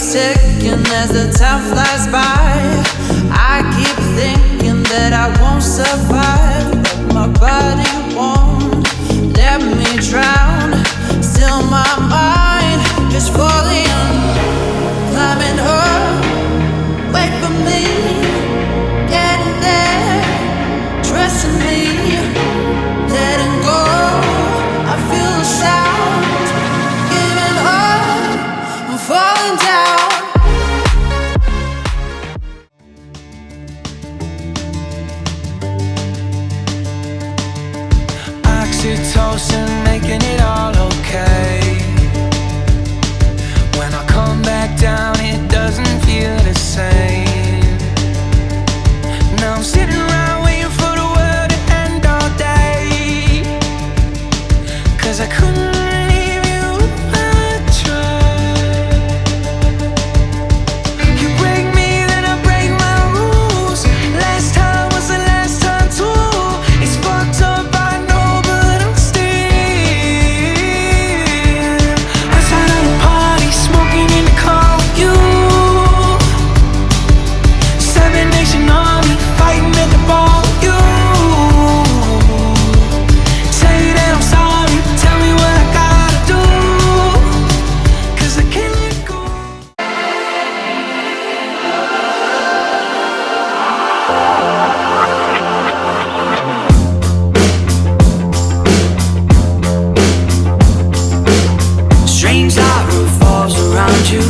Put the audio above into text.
keeps ticking as the time flies by. I keep thinking that I won't survive, but my body won't let me drown. Still my mind is falling, climbing up, wait for me, getting there, trusting me, letting go. I feel the sound, giving up, I'm falling down. Oxytocin, making it all okay. When I come back down, it doesn't feel the same. Now I'm sitting around waiting for the world to end all day, 'cause I couldn't leave you if I tried. You break me, then I break my rules. Last time was the last time too. It's fucked up, I know, but I'm still outside of the party, smoking in the car with you. Seven Nation Army, fighting at the bar with you. Tell you that I'm sorry, tell me what I gotta do, 'cause I can't let go. Strange light revolves around you.